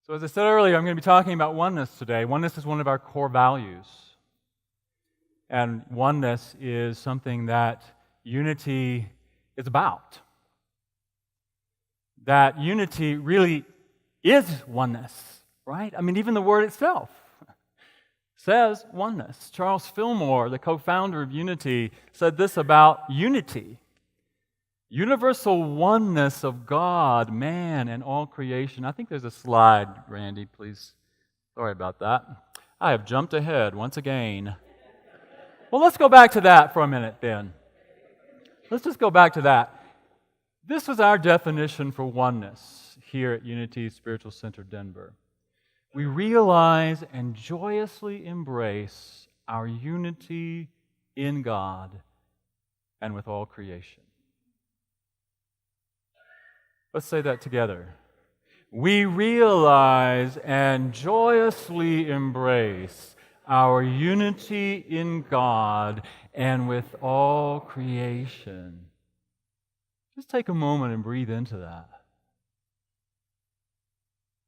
So as I said earlier, I'm going to be talking about oneness today. Oneness is one of our core values. And oneness is something that unity is about. That unity really is oneness, right? I mean, even the word itself says oneness. Charles Fillmore, the co-founder of Unity, said this about unity. Universal oneness of God, man, and all creation. I think there's a slide, Randy, please. Sorry about that. I have jumped ahead once again. Well, let's go back to that for a minute then. Let's just go back to that. This was our definition for oneness here at Unity Spiritual Center Denver. We realize and joyously embrace our unity in God and with all creation. Let's say that together. We realize and joyously embrace our unity in God and with all creation. Just take a moment and breathe into that.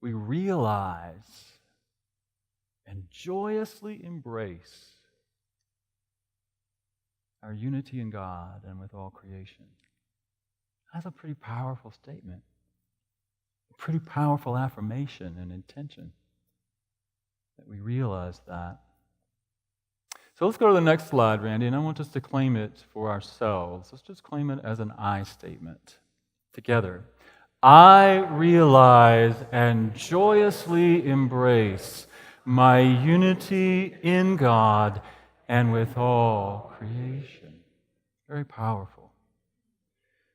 We realize and joyously embrace our unity in God and with all creation. That's a pretty powerful statement. A pretty powerful affirmation and intention that we realize that. So let's go to the next slide, Randy, and I want us to claim it for ourselves. Let's just claim it as an I statement together. I realize and joyously embrace my unity in God and with all creation. Very powerful.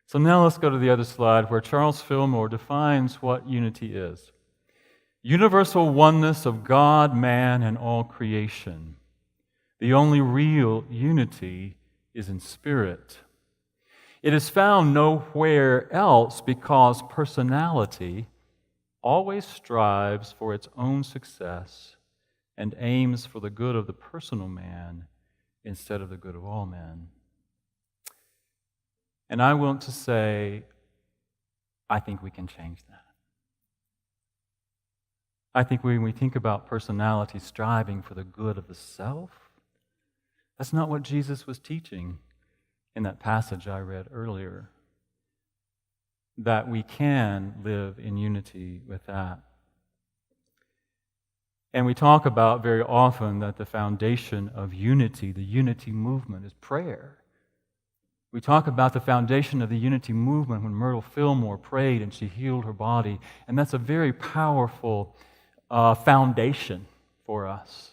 So now let's go to the other slide where Charles Fillmore defines what unity is. Universal oneness of God, man, and all creation. The only real unity is in spirit. It is found nowhere else because personality always strives for its own success and aims for the good of the personal man instead of the good of all men. And I want to say, I think we can change that. I think when we think about personality striving for the good of the self, that's not what Jesus was teaching in that passage I read earlier. That we can live in unity with that. And we talk about very often that the foundation of unity, the unity movement, is prayer. We talk about the foundation of the unity movement when Myrtle Fillmore prayed and she healed her body. And that's a very powerful foundation for us.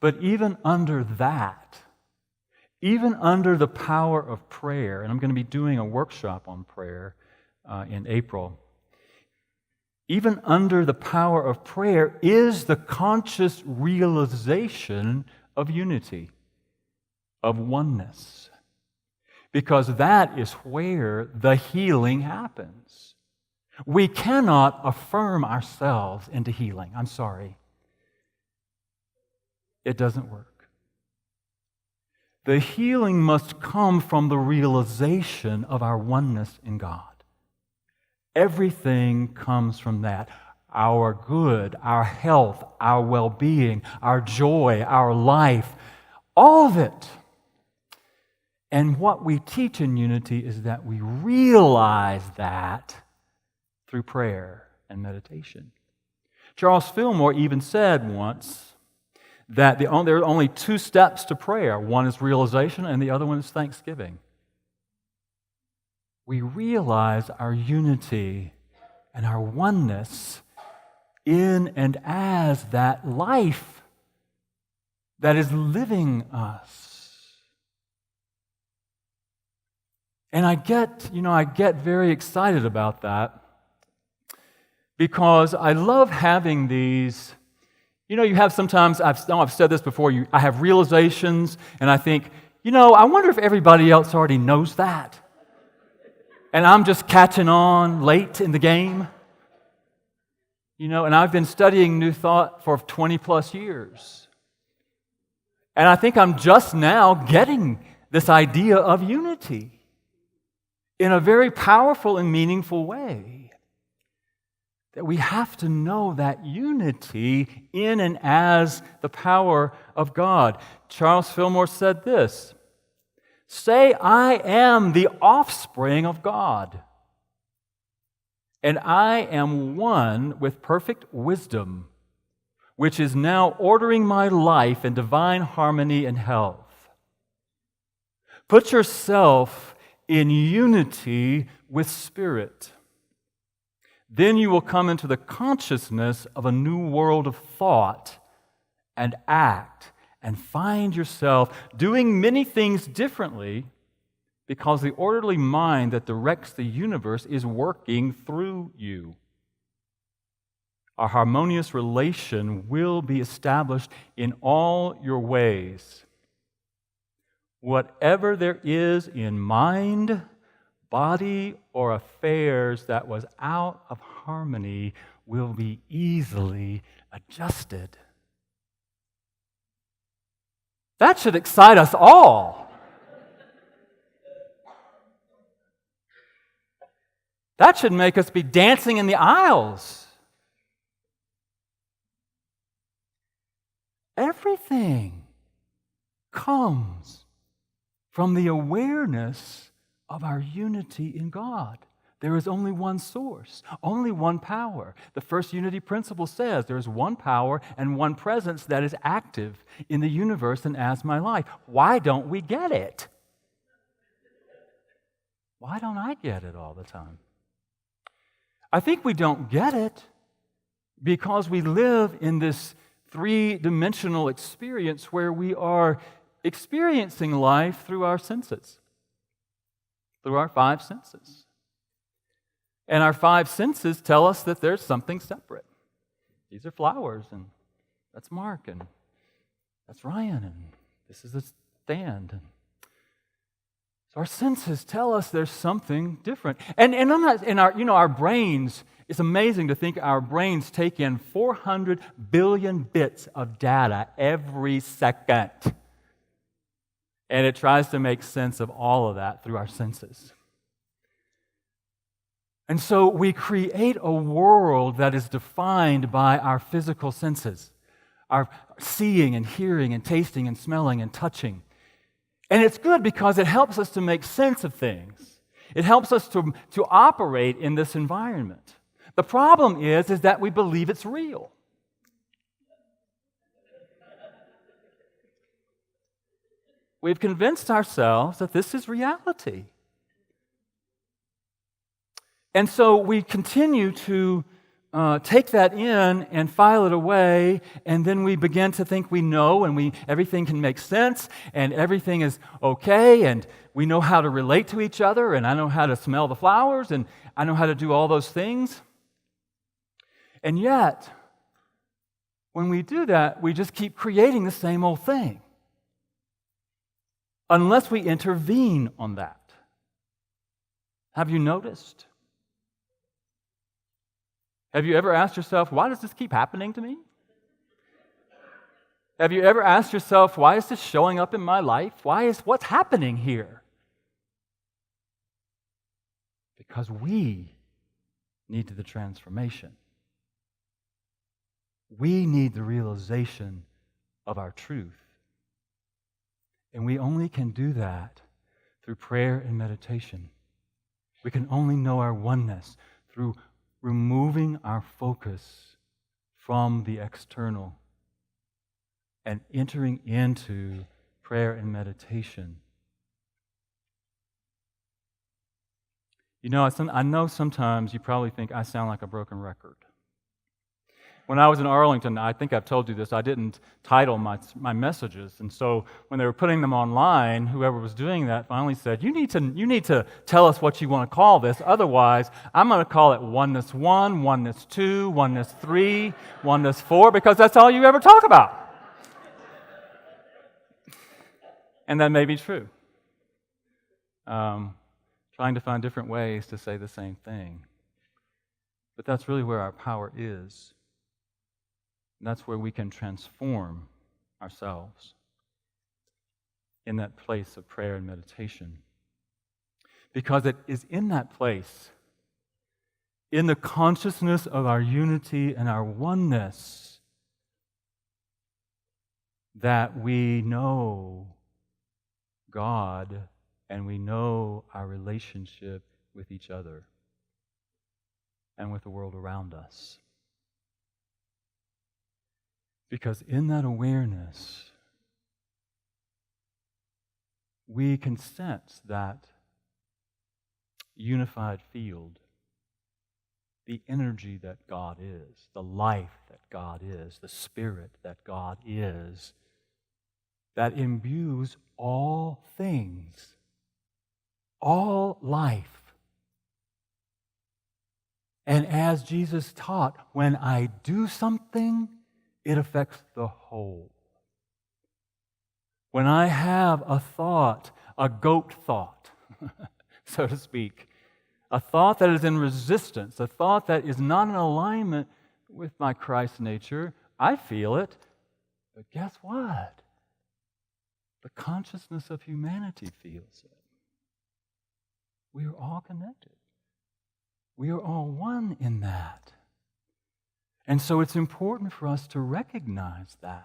But even under that, even under the power of prayer, and I'm going to be doing a workshop on prayer in April, even under the power of prayer is the conscious realization of unity, of oneness. Because that is where the healing happens. We cannot affirm ourselves into healing. I'm sorry. It doesn't work. The healing must come from the realization of our oneness in God. Everything comes from that. Our good, our health, our well-being, our joy, our life, all of it. And what we teach in unity is that we realize that through prayer and meditation. Charles Fillmore even said once that there are only two steps to prayer. One is realization and the other one is thanksgiving. We realize our unity and our oneness in and as that life that is living us. And I get very excited about that because I love having these. You have sometimes, I've said this before, I have realizations and I think, I wonder if everybody else already knows that. And I'm just catching on late in the game. And I've been studying New Thought for 20 plus years. And I think I'm just now getting this idea of unity in a very powerful and meaningful way. that we have to know that unity in and as the power of God. Charles Fillmore said this, "Say, I am the offspring of God, and I am one with perfect wisdom, which is now ordering my life in divine harmony and health." Put yourself in unity with Spirit. Then you will come into the consciousness of a new world of thought and act and find yourself doing many things differently because the orderly mind that directs the universe is working through you. A harmonious relation will be established in all your ways. Whatever there is in mind, body, or affairs that was out of harmony will be easily adjusted. That should excite us all. That should make us be dancing in the aisles. Everything comes from the awareness of our unity in God. There is only one source, only one power. The first unity principle says there is one power and one presence that is active in the universe and as my life. Why don't we get it? Why don't I get it all the time? I think we don't get it because we live in this three-dimensional experience where we are experiencing life through our senses, through our five senses. And our five senses tell us that there's something separate. These are flowers, and that's Mark, and that's Ryan, and this is a stand. And so our senses tell us there's something different. And I'm not, in our brains, it's amazing to think our brains take in 400 billion bits of data every second. And it tries to make sense of all of that through our senses. And so we create a world that is defined by our physical senses, our seeing and hearing and tasting and smelling and touching. And it's good because it helps us to make sense of things. It helps us to operate in this environment. The problem is that we believe it's real. We've convinced ourselves that this is reality. And so we continue to take that in and file it away, and then we begin to think we know, and everything can make sense, and everything is okay, and we know how to relate to each other, and I know how to smell the flowers, and I know how to do all those things. And yet, when we do that, we just keep creating the same old thing, unless we intervene on that. Have you noticed? Have you ever asked yourself, why does this keep happening to me? Have you ever asked yourself, why is this showing up in my life? What's happening here? Because we need the transformation. We need the realization of our truth. And we only can do that through prayer and meditation. We can only know our oneness through removing our focus from the external and entering into prayer and meditation. You know, I know sometimes you probably think I sound like a broken record. When I was in Arlington, I think I've told you this, I didn't title my messages. And so when they were putting them online, whoever was doing that finally said, you need to tell us what you want to call this. Otherwise, I'm going to call it Oneness 1, Oneness 2, Oneness 3, Oneness 4, because that's all you ever talk about. And that may be true. Trying to find different ways to say the same thing. But that's really where our power is. And that's where we can transform ourselves in that place of prayer and meditation. Because it is in that place, in the consciousness of our unity and our oneness, that we know God and we know our relationship with each other and with the world around us. Because in that awareness, we can sense that unified field, the energy that God is, the life that God is, the spirit that God is, that imbues all things, all life. And as Jesus taught, when I do something, it affects the whole. When I have a thought, a goat thought, so to speak, a thought that is in resistance, a thought that is not in alignment with my Christ nature, I feel it. But guess what? The consciousness of humanity feels it. We are all connected. We are all one in that. And so it's important for us to recognize that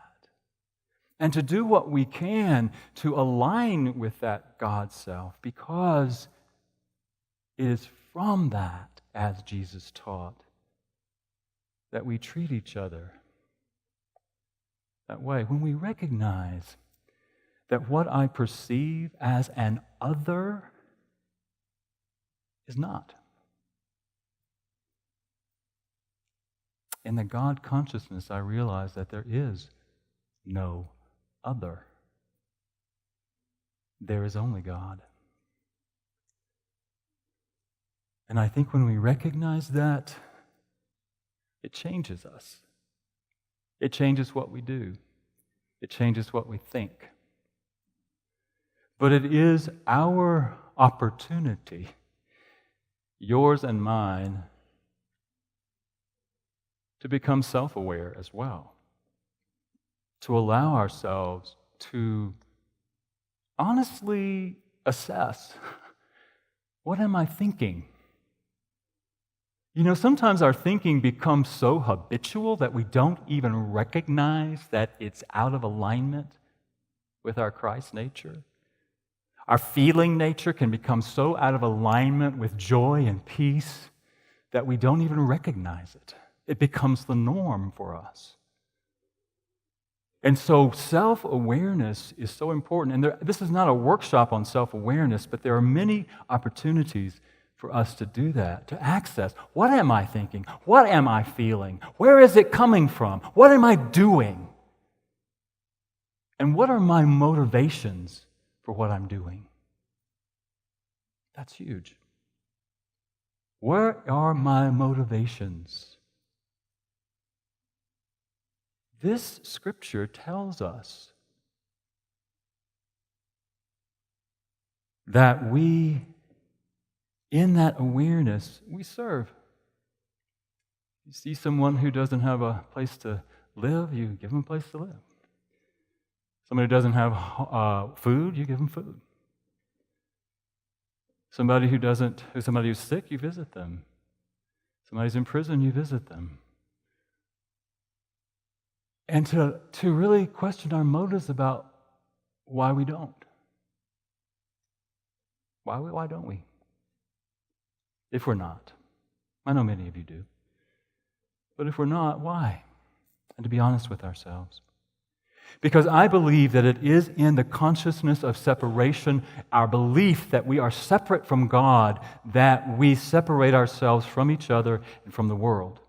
and to do what we can to align with that God self, because it is from that, as Jesus taught, that we treat each other that way. When we recognize that what I perceive as an other is not. In the God consciousness, I realize that there is no other. There is only God. And I think when we recognize that, it changes us. It changes what we do. It changes what we think. But it is our opportunity, yours and mine, to become self-aware as well. To allow ourselves to honestly assess, what am I thinking? You know, sometimes our thinking becomes so habitual that we don't even recognize that it's out of alignment with our Christ nature. Our feeling nature can become so out of alignment with joy and peace that we don't even recognize it. It becomes the norm for us. And so self-awareness is so important. And this is not a workshop on self-awareness, but there are many opportunities for us to do that, to access. What am I thinking? What am I feeling? Where is it coming from? What am I doing? And what are my motivations for what I'm doing? That's huge. Where are my motivations? This scripture tells us that we, in that awareness, we serve. You see someone who doesn't have a place to live, you give them a place to live. Somebody who doesn't have food, you give them food. Somebody who's sick, you visit them. Somebody's in prison, you visit them. And to really question our motives about why we don't. Why don't we? If we're not. I know many of you do. But if we're not, why? And to be honest with ourselves. Because I believe that it is in the consciousness of separation, our belief that we are separate from God, that we separate ourselves from each other and from the world.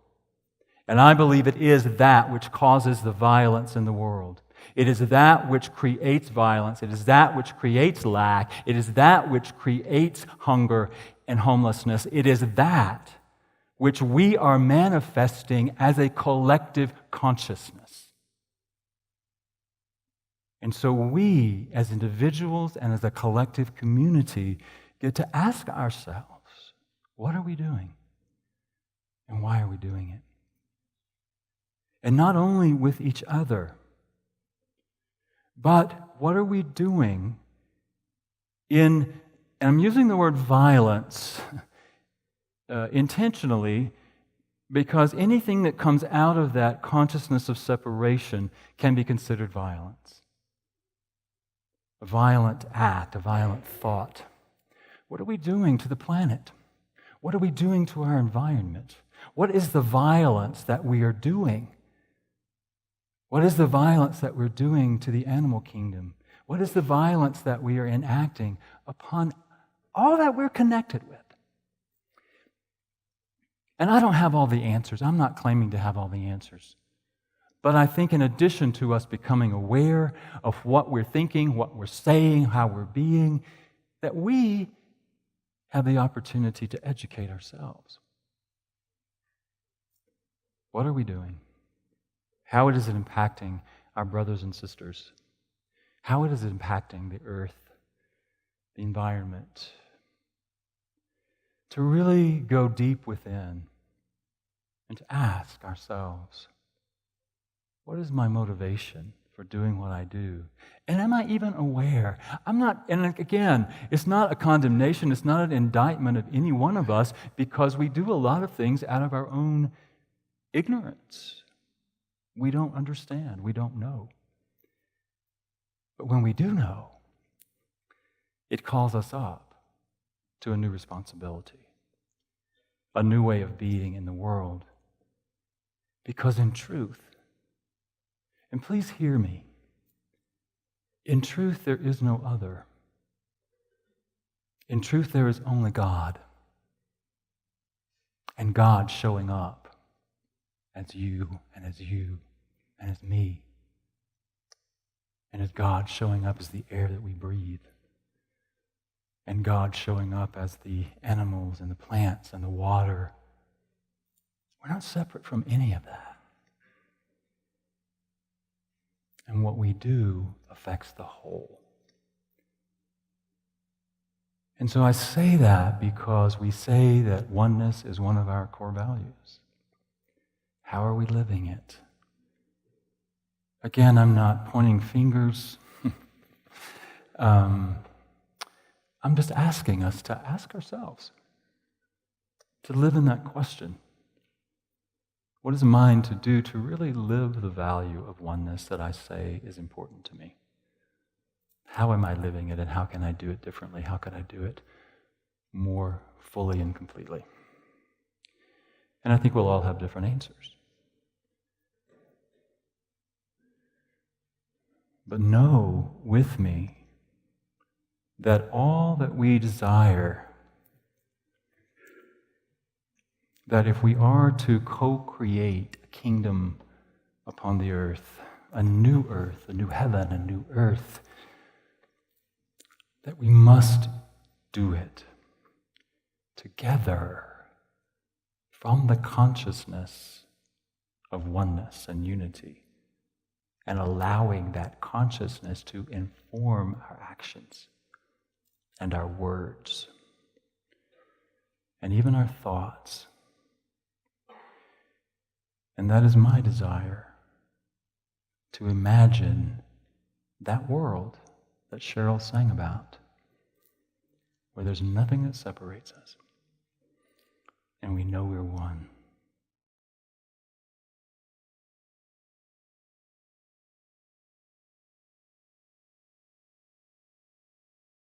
And I believe it is that which causes the violence in the world. It is that which creates violence. It is that which creates lack. It is that which creates hunger and homelessness. It is that which we are manifesting as a collective consciousness. And so we, as individuals and as a collective community, get to ask ourselves, what are we doing? And why are we doing it? And not only with each other, but what are we doing and I'm using the word violence intentionally, because anything that comes out of that consciousness of separation can be considered violence. A violent act, a violent thought. What are we doing to the planet? What are we doing to our environment? What is the violence that we are doing? What is the violence that we're doing to the animal kingdom? What is the violence that we are enacting upon all that we're connected with? And I don't have all the answers. I'm not claiming to have all the answers. But I think in addition to us becoming aware of what we're thinking, what we're saying, how we're being, that we have the opportunity to educate ourselves. What are we doing? How is it impacting our brothers and sisters? How is it impacting the earth, the environment? To really go deep within and to ask ourselves, what is my motivation for doing what I do? And am I even aware? And again, it's not a condemnation, it's not an indictment of any one of us, because we do a lot of things out of our own ignorance. We don't understand, we don't know. But when we do know, it calls us up to a new responsibility, a new way of being in the world. Because in truth, and please hear me, in truth there is no other. In truth there is only God. And God showing up as you and as you and as me. And as God showing up as the air that we breathe. And God showing up as the animals and the plants and the water. We're not separate from any of that. And what we do affects the whole. And so I say that because we say that oneness is one of our core values. How are we living it? Again, I'm not pointing fingers. I'm just asking us to ask ourselves, to live in that question. What is mine to do to really live the value of oneness that I say is important to me? How am I living it, and how can I do it differently? How can I do it more fully and completely? And I think we'll all have different answers. But know with me that all that we desire, that if we are to co-create a kingdom upon the earth, a new heaven, a new earth, that we must do it together from the consciousness of oneness and unity, and allowing that consciousness to inform our actions and our words and even our thoughts. And that is my desire, to imagine that world that Cheryl sang about, where there's nothing that separates us, and we know we're one.